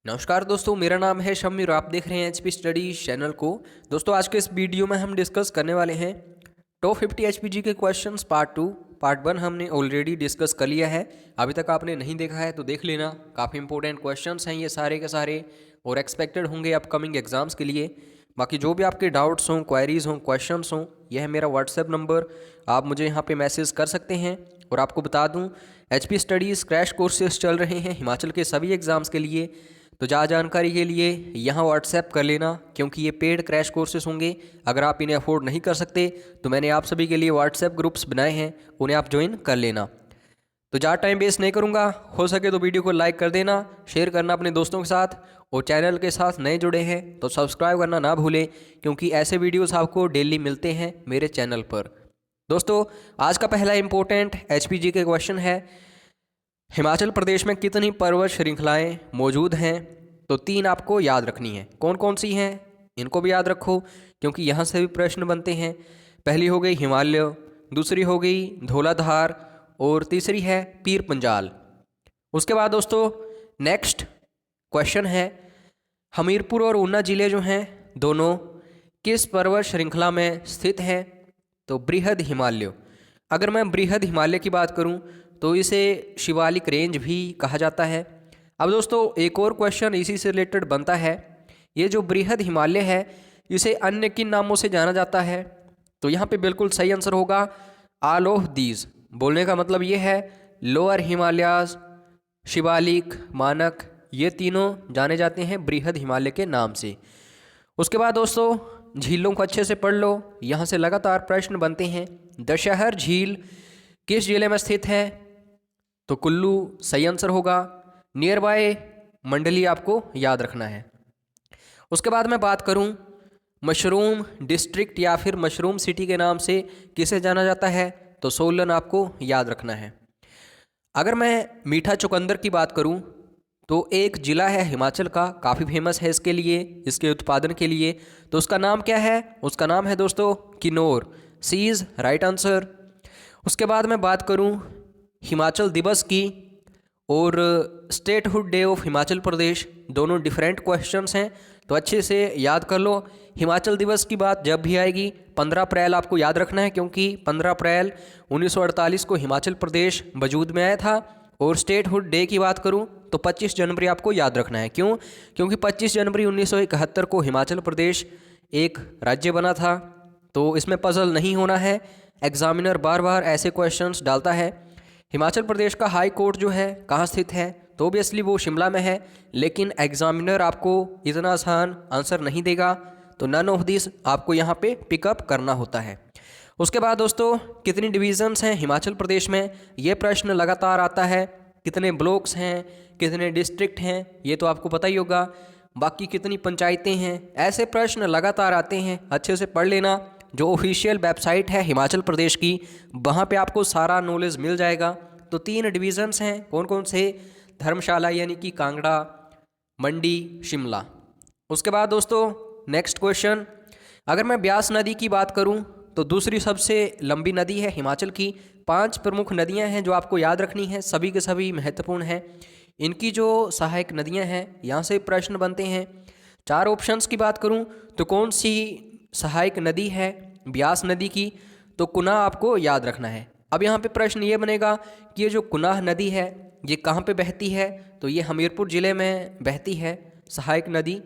नमस्कार दोस्तों, मेरा नाम है शम्मी और आप देख रहे हैं एचपी स्टडीज चैनल को। दोस्तों, आज के इस वीडियो में हम डिस्कस करने वाले हैं टॉप 50 एचपीजी के क्वेश्चंस पार्ट 2। पार्ट 1 हमने ऑलरेडी डिस्कस कर लिया है। अभी तक आपने नहीं देखा है तो देख लेना। काफ़ी इंपॉर्टेंट क्वेश्चंस हैं ये सारे के सारे और एक्सपेक्टेड होंगे अपकमिंग एग्जाम्स के लिए। बाकी जो भी आपके डाउट्स हों, क्वेरीज हों, क्वेश्चंस हों, यह है मेरा व्हाट्सएप नंबर। आप मुझे यहाँ पे मैसेज कर सकते हैं। और आपको बता दूँ, एचपी स्टडीज़ क्रैश कोर्सेज चल रहे हैं हिमाचल के सभी एग्ज़ाम्स के लिए। तो ज़्यादा जानकारी के लिए यहाँ व्हाट्सएप कर लेना, क्योंकि ये पेड क्रैश कोर्सेज होंगे। अगर आप इन्हें अफोर्ड नहीं कर सकते तो मैंने आप सभी के लिए व्हाट्सएप ग्रुप्स बनाए हैं, उन्हें आप ज्वाइन कर लेना। तो ज़्यादा टाइम वेस्ट नहीं करूँगा, हो सके तो वीडियो को लाइक कर देना, शेयर करना अपने दोस्तों के साथ, और चैनल के साथ नए जुड़े हैं तो सब्सक्राइब करना ना भूलें, क्योंकि ऐसे वीडियोस आपको डेली मिलते हैं मेरे चैनल पर। दोस्तों, आज का पहला इंपॉर्टेंट एचपीजी के क्वेश्चन है, हिमाचल प्रदेश में कितनी पर्वत श्रृंखलाएं मौजूद हैं? तो 3 आपको याद रखनी है। कौन कौन सी हैं इनको भी याद रखो, क्योंकि यहाँ से भी प्रश्न बनते हैं। पहली हो गई हिमालय, दूसरी हो गई धौलाधार, और तीसरी है पीर पंजाल। उसके बाद दोस्तों नेक्स्ट क्वेश्चन है, हमीरपुर और ऊना ज़िले जो हैं दोनों किस पर्वत श्रृंखला में स्थित हैं? तो बृहद हिमालय। अगर मैं बृहद हिमालय की बात करूं तो इसे शिवालिक रेंज भी कहा जाता है। अब दोस्तों एक और क्वेश्चन इसी से रिलेटेड बनता है, ये जो बृहद हिमालय है इसे अन्य किन नामों से जाना जाता है? तो यहाँ पे बिल्कुल सही आंसर होगा ऑल ऑफ दीज। बोलने का मतलब ये है लोअर हिमालयाज, शिवालिक, मानक, ये तीनों जाने जाते हैं बृहद हिमालय के नाम से। उसके बाद दोस्तों झीलों को अच्छे से पढ़ लो, यहाँ से लगातार प्रश्न बनते हैं। दशहर झील किस जिले में स्थित है? तो कुल्लू सही आंसर होगा। नियर बाय मंडली आपको याद रखना है। उसके बाद मैं बात करूं, मशरूम डिस्ट्रिक्ट या फिर मशरूम सिटी के नाम से किसे जाना जाता है? तो सोलन आपको याद रखना है। अगर मैं मीठा चुकंदर की बात करूं तो एक ज़िला है हिमाचल का, काफ़ी फेमस है इसके लिए, इसके उत्पादन के लिए। तो उसका नाम क्या है? उसका नाम है दोस्तों किन्नौर। सी इज़ राइट आंसर। उसके बाद मैं बात करूं हिमाचल दिवस की और statehood day of Himachal Pradesh, दोनों डिफरेंट क्वेश्चंस हैं, तो अच्छे से याद कर लो। हिमाचल दिवस की बात जब भी आएगी 15 अप्रैल आपको याद रखना है, क्योंकि 15 अप्रैल 1948 को हिमाचल प्रदेश वजूद में आया था। और स्टेटहुड डे की बात करूं तो 25 जनवरी आपको याद रखना है। क्यों? क्योंकि 25 जनवरी 1971 को हिमाचल प्रदेश एक राज्य बना था। तो इसमें पजल नहीं होना है, एग्जामिनर बार बार ऐसे क्वेश्चंस डालता है। हिमाचल प्रदेश का हाई कोर्ट जो है कहाँ स्थित है? तो ऑब्वियसली वो शिमला में है, लेकिन एग्जामिनर आपको इतना आसान आंसर नहीं देगा, तो नन ऑफ दिस आपको यहाँ पे पिकअप करना होता है। उसके बाद दोस्तों कितनी डिवीजन्स हैं हिमाचल प्रदेश में? ये प्रश्न लगातार आता है। कितने ब्लॉक्स हैं, कितने डिस्ट्रिक्ट हैं, ये तो आपको पता ही होगा। बाकी कितनी पंचायतें हैं, ऐसे प्रश्न लगातार आते हैं, अच्छे से पढ़ लेना। जो ऑफिशियल वेबसाइट है हिमाचल प्रदेश की, वहाँ पे आपको सारा नॉलेज मिल जाएगा। तो 3 डिवीजन्स हैं, कौन कौन से? धर्मशाला यानी कि कांगड़ा, मंडी, शिमला। उसके बाद दोस्तों नेक्स्ट क्वेश्चन, अगर मैं ब्यास नदी की बात करूं तो दूसरी सबसे लंबी नदी है हिमाचल की। 5 प्रमुख नदियां हैं जो आपको याद रखनी है, सभी के सभी महत्वपूर्ण हैं। इनकी जो सहायक नदियां हैं यहाँ से प्रश्न बनते हैं। 4 ऑप्शंस की बात करूं तो कौन सी सहायक नदी है ब्यास नदी की? तो कुनाह आपको याद रखना है। अब यहाँ पे प्रश्न ये बनेगा कि ये जो कुनाह नदी है ये कहाँ पे बहती है? तो ये हमीरपुर ज़िले में बहती है सहायक नदी।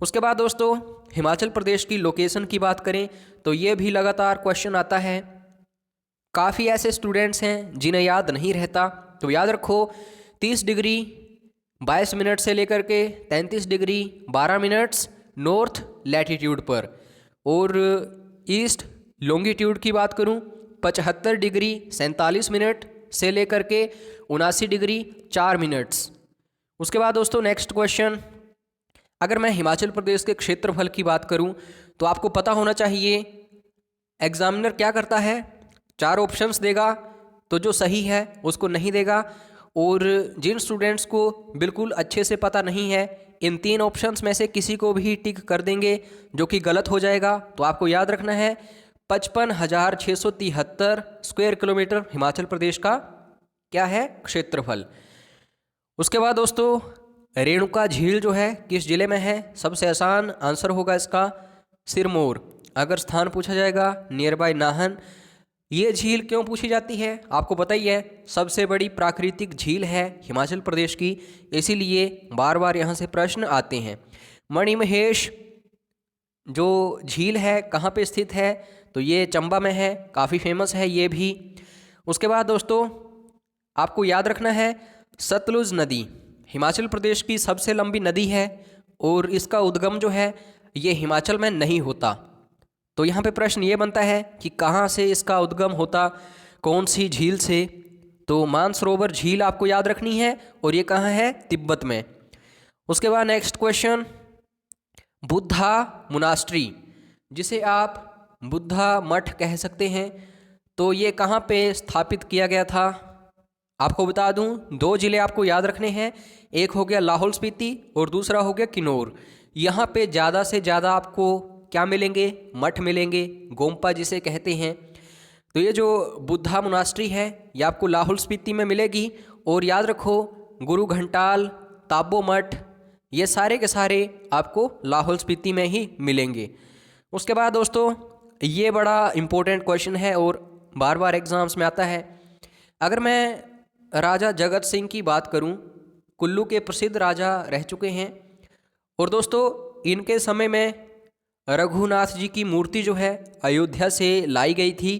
उसके बाद दोस्तों हिमाचल प्रदेश की लोकेशन की बात करें तो ये भी लगातार क्वेश्चन आता है। काफ़ी ऐसे स्टूडेंट्स हैं जिन्हें याद नहीं रहता, तो याद रखो 30 डिग्री 22 मिनट से लेकर के 33 डिग्री 12 मिनट्स नॉर्थ लैटीट्यूड पर, और ईस्ट लॉन्गिट्यूड की बात करूं 75 डिग्री 47 मिनट से लेकर के 79 डिग्री 4 मिनट्स। उसके बाद दोस्तों नेक्स्ट क्वेश्चन, अगर मैं हिमाचल प्रदेश के क्षेत्रफल की बात करूं तो आपको पता होना चाहिए एग्जामिनर क्या करता है, 4 ऑप्शंस देगा, तो जो सही है उसको नहीं देगा, और जिन स्टूडेंट्स को बिल्कुल अच्छे से पता नहीं है इन 3 ऑप्शंस में से किसी को भी टिक कर देंगे, जो कि गलत हो जाएगा। तो आपको याद रखना है 55,673 स्क्वायर किलोमीटर हिमाचल प्रदेश का क्या है? क्षेत्रफल। उसके बाद दोस्तों रेणुका झील जो है किस जिले में है? सबसे आसान आंसर होगा इसका सिरमौर। अगर स्थान पूछा जाएगा नियर बाय नाहन। ये झील क्यों पूछी जाती है? आपको पता ही है, सबसे बड़ी प्राकृतिक झील है हिमाचल प्रदेश की, इसीलिए बार बार यहाँ से प्रश्न आते हैं। मणिमहेश जो झील है कहाँ पे स्थित है? तो ये चंबा में है, काफ़ी फेमस है ये भी। उसके बाद दोस्तों आपको याद रखना है, सतलुज नदी हिमाचल प्रदेश की सबसे लंबी नदी है और इसका उद्गम जो है ये हिमाचल में नहीं होता। तो यहाँ पे प्रश्न ये बनता है कि कहाँ से इसका उद्गम होता, कौन सी झील से? तो मानसरोवर झील आपको याद रखनी है और ये कहाँ है? तिब्बत में। उसके बाद नेक्स्ट क्वेश्चन, बुद्धा मोनास्ट्री जिसे आप बुद्धा मठ कह सकते हैं, तो ये कहाँ पे स्थापित किया गया था? आपको बता दूं, 2 जिले आपको याद रखने हैं, एक हो गया लाहौल स्पीति और दूसरा हो गया किन्नौर। यहाँ पे ज़्यादा से ज़्यादा आपको क्या मिलेंगे? मठ मिलेंगे, गोम्पा जिसे कहते हैं। तो ये जो बुद्धा मोनास्ट्री है ये आपको लाहौल स्पीति में मिलेगी। और याद रखो, गुरु घंटाल, ताबो मठ, ये सारे के सारे आपको लाहौल स्पीति में ही मिलेंगे। उसके बाद दोस्तों ये बड़ा इम्पोर्टेंट क्वेश्चन है और बार बार एग्जाम्स में आता है। अगर मैं राजा जगत सिंह की बात करूं, कुल्लू के प्रसिद्ध राजा रह चुके हैं और दोस्तों इनके समय में रघुनाथ जी की मूर्ति जो है अयोध्या से लाई गई थी।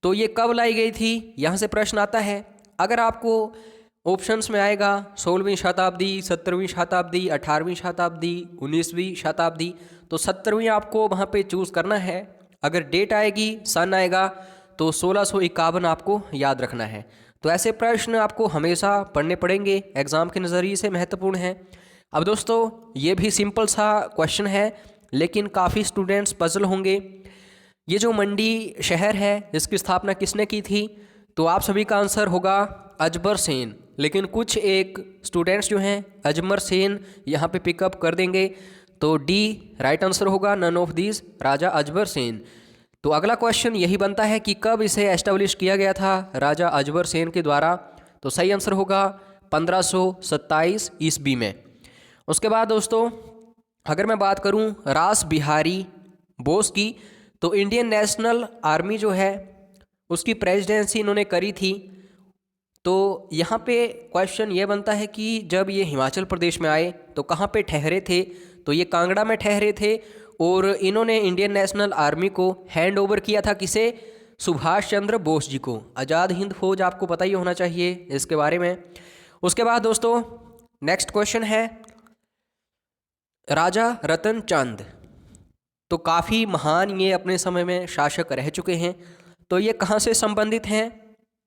तो ये कब लाई गई थी? यहाँ से प्रश्न आता है। अगर आपको ऑप्शंस में आएगा 16वीं शताब्दी, 17वीं शताब्दी, 18वीं शताब्दी, 19वीं शताब्दी, तो 17वीं आपको वहाँ पे चूज़ करना है। अगर डेट आएगी, सन आएगा, तो 1651 आपको याद रखना है। तो ऐसे प्रश्न आपको हमेशा पढ़ने पड़ेंगे, एग्ज़ाम के नज़रिए से महत्वपूर्ण है। अब दोस्तों ये भी सिंपल सा क्वेश्चन है लेकिन काफ़ी स्टूडेंट्स पजल होंगे। ये जो मंडी शहर है इसकी स्थापना किसने की थी? तो आप सभी का आंसर होगा अजबर सेन। लेकिन कुछ एक स्टूडेंट्स जो हैं अजमर सेन यहाँ पे पिकअप कर देंगे, तो डी राइट आंसर होगा, नन ऑफ दीज, राजा अजबर सेन। तो अगला क्वेश्चन यही बनता है कि कब इसे एस्टेब्लिश किया गया था राजा अजबर सेन के द्वारा? तो सही आंसर होगा 1527 ईस्वी में। उसके बाद दोस्तों अगर मैं बात करूं रास बिहारी बोस की, तो इंडियन नेशनल आर्मी जो है उसकी प्रेसिडेंसी इन्होंने करी थी। तो यहाँ पे क्वेश्चन ये बनता है कि जब ये हिमाचल प्रदेश में आए तो कहाँ पे ठहरे थे? तो ये कांगड़ा में ठहरे थे और इन्होंने इंडियन नेशनल आर्मी को हैंड ओवर किया था किसे? सुभाष चंद्र बोस जी को। आज़ाद हिंद फौज आपको पता ही होना चाहिए इसके बारे में। उसके बाद दोस्तों नेक्स्ट क्वेश्चन है राजा रतन चंद। तो काफ़ी महान ये अपने समय में शासक रह चुके हैं। तो ये कहाँ से संबंधित हैं?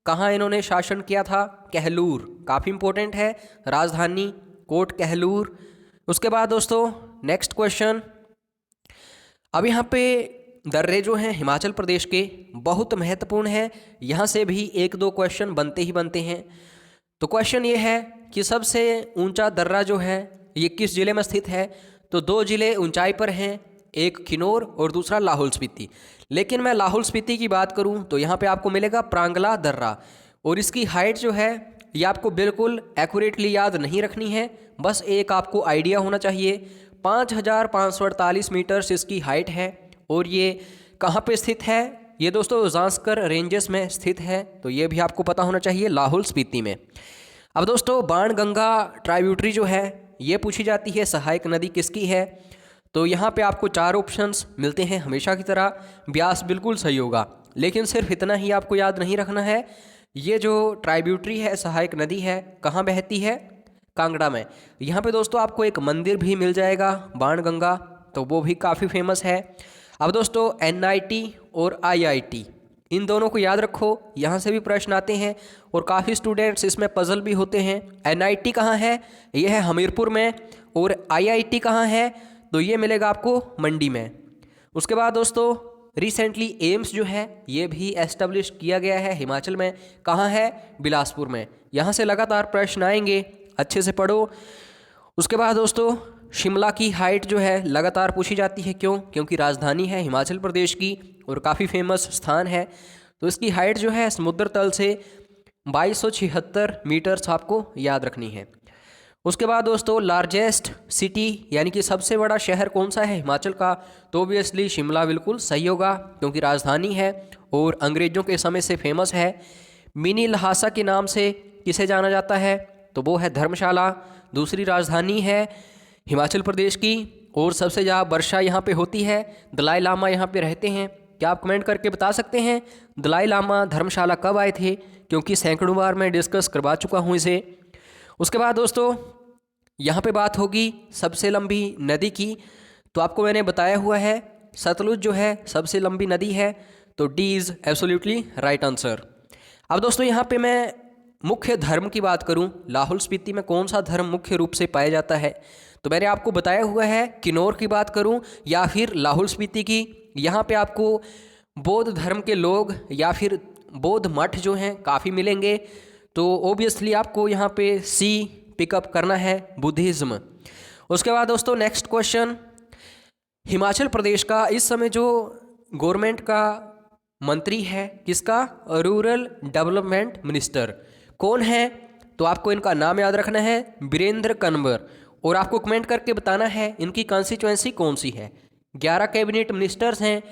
कहाँ इन्होंने शासन किया था? कहलूर, काफ़ी इंपॉर्टेंट है, राजधानी कोट कहलूर। उसके बाद दोस्तों नेक्स्ट क्वेश्चन, अब यहाँ पे दर्रे जो हैं हिमाचल प्रदेश के बहुत महत्वपूर्ण है, यहाँ से भी 1-2 क्वेश्चन बनते ही बनते हैं। तो क्वेश्चन ये है कि सबसे ऊंचा दर्रा जो है ये किस ज़िले में स्थित है? तो 2 ज़िले ऊंचाई पर हैं, एक किन्नौर और दूसरा लाहौल स्पीति। लेकिन मैं लाहौल स्पीति की बात करूं तो यहाँ पे आपको मिलेगा प्रांगला दर्रा, और इसकी हाइट जो है ये आपको बिल्कुल एक्यूरेटली याद नहीं रखनी है, बस एक आपको आइडिया होना चाहिए। 5548 मीटर्स इसकी हाइट है और ये कहाँ पे स्थित है? ये दोस्तों ज़ांस्कर रेंजेस में स्थित है, तो ये भी आपको पता होना चाहिए, लाहौल स्पीति में। अब दोस्तों बाणगंगा ट्राइब्यूटरी जो है ये पूछी जाती है, सहायक नदी किसकी है? तो यहाँ पे आपको 4 ऑप्शंस मिलते हैं हमेशा की तरह। ब्यास बिल्कुल सही होगा, लेकिन सिर्फ इतना ही आपको याद नहीं रखना है। ये जो ट्राइब्यूटरी है, सहायक नदी है, कहाँ बहती है? कांगड़ा में। यहाँ पे दोस्तों आपको एक मंदिर भी मिल जाएगा बाणगंगा, तो वो भी काफ़ी फेमस है। अब दोस्तों NIT और IIT इन दोनों को याद रखो, यहाँ से भी प्रश्न आते हैं और काफ़ी स्टूडेंट्स इसमें पजल भी होते हैं। NIT कहाँ है? ये है हमीरपुर में, और IIT कहाँ है? तो ये मिलेगा आपको मंडी में। उसके बाद दोस्तों रिसेंटली एम्स जो है ये भी एस्टेब्लिश किया गया है हिमाचल में, कहाँ है? बिलासपुर में। यहाँ से लगातार प्रश्न आएंगे, अच्छे से पढ़ो। उसके बाद दोस्तों शिमला की हाइट जो है लगातार पूछी जाती है, क्यों? क्योंकि राजधानी है हिमाचल प्रदेश की और काफ़ी फेमस स्थान है। तो इसकी हाइट जो है समुद्र तल से 2276 मीटर्स आपको याद रखनी है। उसके बाद दोस्तों लार्जेस्ट सिटी यानी कि सबसे बड़ा शहर कौन सा है हिमाचल का, तो ऑब्वियसली शिमला बिल्कुल सही होगा क्योंकि राजधानी है और अंग्रेज़ों के समय से फेमस है। मिनी लहासा के नाम से किसे जाना जाता है, तो वो है धर्मशाला। दूसरी राजधानी है हिमाचल प्रदेश की और सबसे ज़्यादा वर्षा यहाँ पे होती है। दलाई लामा यहाँ पे रहते हैं। क्या आप कमेंट करके बता सकते हैं दलाई लामा धर्मशाला कब आए थे, क्योंकि सैकड़ों बार मैं डिस्कस करवा चुका हूँ इसे। उसके बाद दोस्तों यहाँ पे बात होगी सबसे लंबी नदी की, तो आपको मैंने बताया हुआ है सतलुज जो है सबसे लंबी नदी है, तो D is absolutely right answer. अब दोस्तों यहाँ पे मैं मुख्य धर्म की बात करूँ, लाहौल स्पीति में कौन सा धर्म मुख्य रूप से पाया जाता है, तो मैंने आपको बताया हुआ है किन्नौर की बात करूँ या फिर लाहौल स्पीति की, यहाँ पे आपको बौद्ध धर्म के लोग या फिर बौद्ध मठ जो हैं काफ़ी मिलेंगे, तो ओबियसली आपको यहाँ पे सी पिकअप करना है, बुद्धिज़्म। उसके बाद दोस्तों नेक्स्ट क्वेश्चन, हिमाचल प्रदेश का इस समय जो गवर्नमेंट का मंत्री है किसका, रूरल डेवलपमेंट मिनिस्टर कौन है, तो आपको इनका नाम याद रखना है वीरेंद्र कंवर, और आपको कमेंट करके बताना है इनकी कॉन्स्टिट्यूएंसी कौन सी है। 11 कैबिनेट मिनिस्टर्स हैं,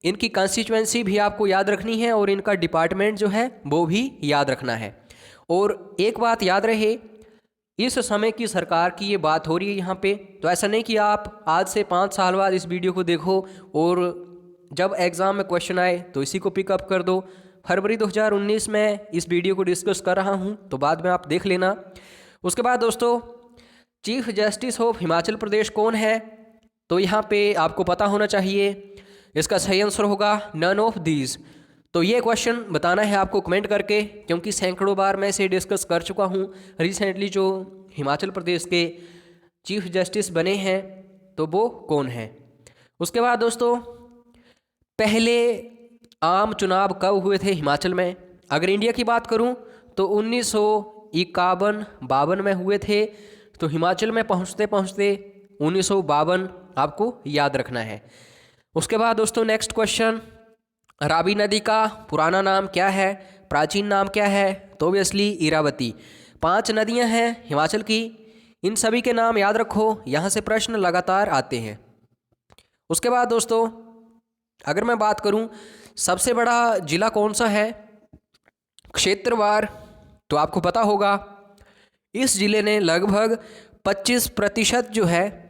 इनकी कॉन्स्टिट्यूएंसी भी आपको याद रखनी है और इनका डिपार्टमेंट जो है वो भी याद रखना है। और एक बात याद रहे, इस समय की सरकार की ये बात हो रही है यहाँ पे, तो ऐसा नहीं कि आप आज से 5 साल बाद इस वीडियो को देखो और जब एग्ज़ाम में क्वेश्चन आए तो इसी को पिकअप कर दो। फरवरी 2019 में इस वीडियो को डिस्कस कर रहा हूँ, तो बाद में आप देख लेना। उसके बाद दोस्तों chief justice of Himachal Pradesh कौन है, तो यहाँ पे आपको पता होना चाहिए, इसका सही आंसर होगा नन ऑफ दीज। तो ये क्वेश्चन बताना है आपको कमेंट करके, क्योंकि सैकड़ों बार मैं इसे डिस्कस कर चुका हूँ। रिसेंटली जो हिमाचल प्रदेश के चीफ जस्टिस बने हैं तो वो कौन है। उसके बाद दोस्तों पहले आम चुनाव कब हुए थे हिमाचल में, अगर इंडिया की बात करूँ तो 1951-52 में हुए थे, तो हिमाचल में पहुँचते पहुँचते 1952 आपको याद रखना है। उसके बाद दोस्तों नेक्स्ट क्वेश्चन, रावी नदी का पुराना नाम क्या है, प्राचीन नाम क्या है, तो ऑब्वियसली इरावती। 5 नदियां हैं हिमाचल की, इन सभी के नाम याद रखो, यहाँ से प्रश्न लगातार आते हैं। उसके बाद दोस्तों अगर मैं बात करूँ सबसे बड़ा जिला कौन सा है क्षेत्रवार, तो आपको पता होगा इस जिले ने लगभग 25% जो है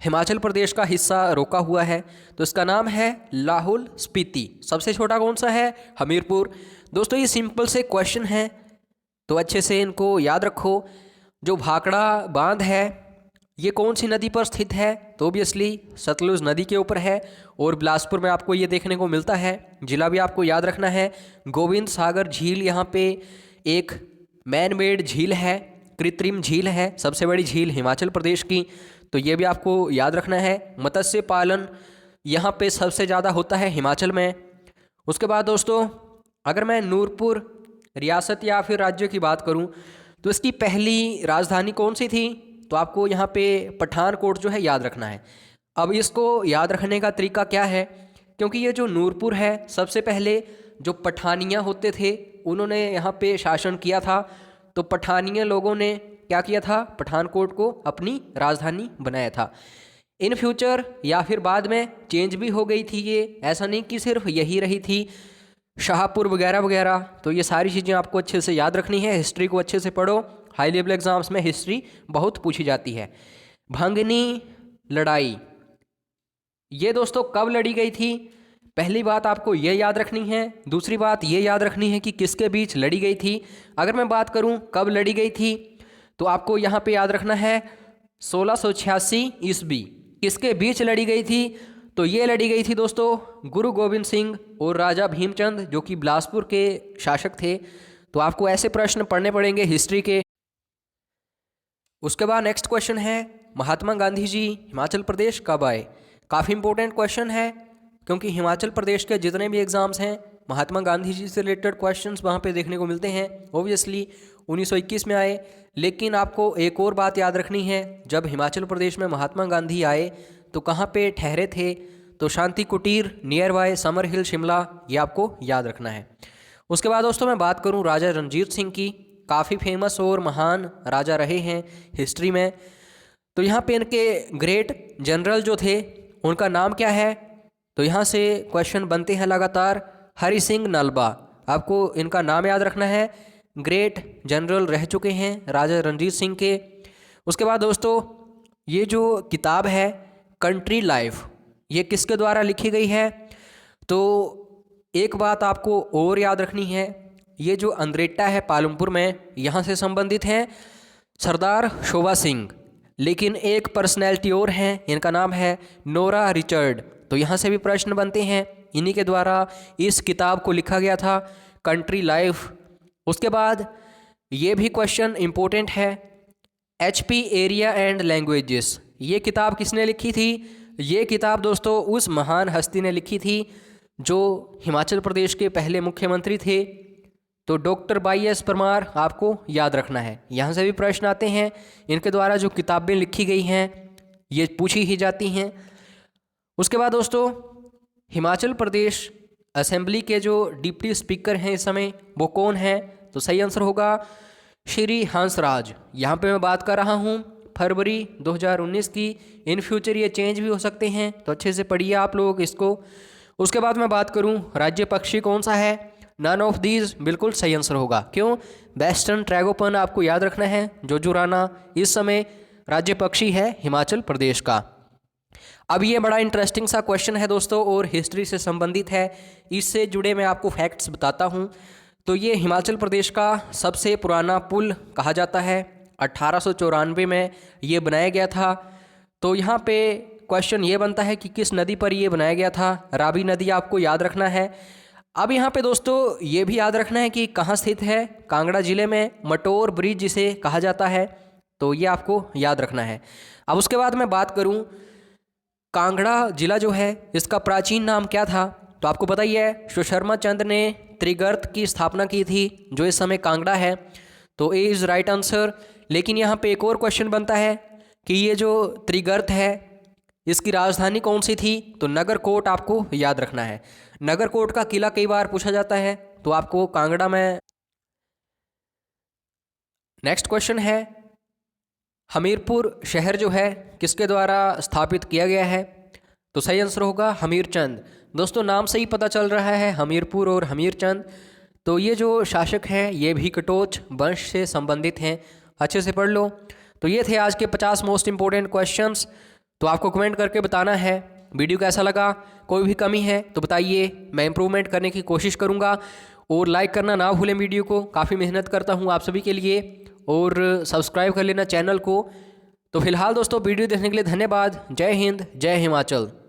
हिमाचल प्रदेश का हिस्सा रोका हुआ है, तो इसका नाम है लाहौल स्पीति। सबसे छोटा कौन सा है, हमीरपुर। दोस्तों ये सिंपल से क्वेश्चन है, तो अच्छे से इनको याद रखो। जो भाखड़ा बांध है ये कौन सी नदी पर स्थित है, तो ऑब्वियसली सतलुज नदी के ऊपर है, और बिलासपुर में आपको ये देखने को मिलता है। जिला भी आपको याद रखना है गोविंद सागर झील, यहाँ पे एक मैन मेड झील है, कृत्रिम झील है, सबसे बड़ी झील हिमाचल प्रदेश की, तो ये भी आपको याद रखना है। मत्स्य पालन यहाँ पे सबसे ज़्यादा होता है हिमाचल में। उसके बाद दोस्तों अगर मैं नूरपुर रियासत या फिर राज्य की बात करूँ तो इसकी पहली राजधानी कौन सी थी, तो आपको यहाँ पे पठानकोट जो है याद रखना है। अब इसको याद रखने का तरीका क्या है, क्योंकि ये जो नूरपुर है सबसे पहले जो पठानिया होते थे उन्होंने यहाँ पे शासन किया था, तो पठानिया लोगों ने क्या किया था, पठानकोट को अपनी राजधानी बनाया था। इन फ्यूचर या फिर बाद में चेंज भी हो गई थी ये, ऐसा नहीं कि सिर्फ यही रही थी, शाहपुर वगैरह वगैरह। तो ये सारी चीज़ें आपको अच्छे से याद रखनी है, हिस्ट्री को अच्छे से पढ़ो, हाई लेवल एग्जाम्स में हिस्ट्री बहुत पूछी जाती है। भंगनी लड़ाई ये दोस्तों कब लड़ी गई थी, पहली बात आपको ये याद रखनी है। दूसरी बात ये याद रखनी है कि किसके बीच लड़ी गई थी। अगर मैं बात करूं कब लड़ी गई थी तो आपको यहाँ पे याद रखना है 1686 ईस्वी। किसके बीच लड़ी गई थी, तो ये लड़ी गई थी दोस्तों गुरु गोविंद सिंह और राजा भीमचंद जो कि बिलासपुर के शासक थे। तो आपको ऐसे प्रश्न पढ़ने पड़ेंगे हिस्ट्री के। उसके बाद नेक्स्ट क्वेश्चन है महात्मा गांधी जी हिमाचल प्रदेश कब आए। काफ़ी इंपॉर्टेंट क्वेश्चन है क्योंकि हिमाचल प्रदेश के जितने भी एग्ज़ाम्स हैं महात्मा गांधी जी से रिलेटेड क्वेश्चंस वहाँ पे देखने को मिलते हैं। ओबियसली 1921 में आए, लेकिन आपको एक और बात याद रखनी है, जब हिमाचल प्रदेश में महात्मा गांधी आए तो कहाँ पे ठहरे थे, तो शांति कुटीर नियर बाय समर हिल शिमला, ये आपको याद रखना है। उसके बाद दोस्तों मैं बात करूँ राजा रणजीत सिंह की, काफ़ी फेमस और महान राजा रहे हैं हिस्ट्री में। तो यहाँ पे इनके ग्रेट जनरल जो थे उनका नाम क्या है? तो यहाँ से क्वेश्चन बनते हैं लगातार। हरि सिंह नलबा, आपको इनका नाम याद रखना है। ग्रेट जनरल रह चुके हैं राजा रणजीत सिंह के। उसके बाद दोस्तों ये जो किताब है कंट्री लाइफ, ये किसके द्वारा लिखी गई है? तो एक बात आपको और याद रखनी है, ये जो अंद्रेटा है पालमपुर में, यहाँ से संबंधित हैं सरदार शोभा सिंह। लेकिन एक पर्सनैलिटी और हैं, इनका नाम है नोरा रिचर्ड। तो यहाँ से भी प्रश्न बनते हैं, इन्हीं के द्वारा इस किताब को लिखा गया था कंट्री लाइफ। उसके बाद ये भी क्वेश्चन इम्पोर्टेंट है, HP एरिया एंड लैंग्वेजेस, ये किताब किसने लिखी थी? ये किताब दोस्तों उस महान हस्ती ने लिखी थी जो हिमाचल प्रदेश के पहले मुख्यमंत्री थे। तो डॉक्टर YS परमार आपको याद रखना है। यहाँ से भी प्रश्न आते हैं, इनके द्वारा जो किताबें लिखी गई हैं ये पूछी ही जाती हैं। उसके बाद दोस्तों हिमाचल प्रदेश असेंबली के जो डिप्टी स्पीकर हैं इस समय वो कौन है? तो सही आंसर होगा श्री हंसराज। यहाँ पे मैं बात कर रहा हूँ फरवरी 2019 की। इन फ्यूचर ये चेंज भी हो सकते हैं, तो अच्छे से पढ़िए आप लोग इसको। उसके बाद मैं बात करूँ राज्य पक्षी कौन सा है? नन ऑफ दीज बिल्कुल सही आंसर होगा। क्यों? वेस्टर्न ट्रैगोपन आपको याद रखना है। जोजोराना इस समय राज्य पक्षी है हिमाचल प्रदेश का। अब ये बड़ा इंटरेस्टिंग सा क्वेश्चन है दोस्तों और हिस्ट्री से संबंधित है, इससे जुड़े मैं आपको फैक्ट्स बताता हूँ। तो ये हिमाचल प्रदेश का सबसे पुराना पुल कहा जाता है। 1894 में ये बनाया गया था। तो यहाँ पे क्वेश्चन ये बनता है कि किस नदी पर ये बनाया गया था? रावी नदी आपको याद रखना है। अब यहाँ पे दोस्तों ये भी याद रखना है कि कहाँ स्थित है। कांगड़ा जिले में मटोर ब्रिज जिसे कहा जाता है, तो ये आपको याद रखना है। अब उसके बाद मैं बात करूँ कांगड़ा जिला जो है इसका प्राचीन नाम क्या था? तो आपको पता ही है सुशर्मा चंद ने त्रिगर्त की स्थापना की थी जो इस समय कांगड़ा है। तो ए इज़ राइट आंसर। लेकिन यहाँ पे एक और क्वेश्चन बनता है कि ये जो त्रिगर्त है इसकी राजधानी कौन सी थी? तो नगरकोट आपको याद रखना है। नगरकोट का किला कई बार पूछा जाता है, तो आपको कांगड़ा में। नेक्स्ट क्वेश्चन है हमीरपुर शहर जो है किसके द्वारा स्थापित किया गया है? तो सही आंसर होगा हमीरचंद। दोस्तों नाम से ही पता चल रहा है हमीरपुर और हमीरचंद। तो ये जो शासक हैं ये भी कटोच वंश से संबंधित हैं, अच्छे से पढ़ लो। तो ये थे आज के 50 मोस्ट इंपॉर्टेंट क्वेश्चंस। तो आपको कमेंट करके बताना है वीडियो कैसा लगा। कोई भी कमी है तो बताइए, मैं इम्प्रूवमेंट करने की कोशिश करूँगा। और लाइक करना ना भूलें वीडियो को, काफ़ी मेहनत करता हूँ आप सभी के लिए। और सब्सक्राइब कर लेना चैनल को। तो फिलहाल दोस्तों वीडियो देखने के लिए धन्यवाद। जय हिंद, जय हिमाचल।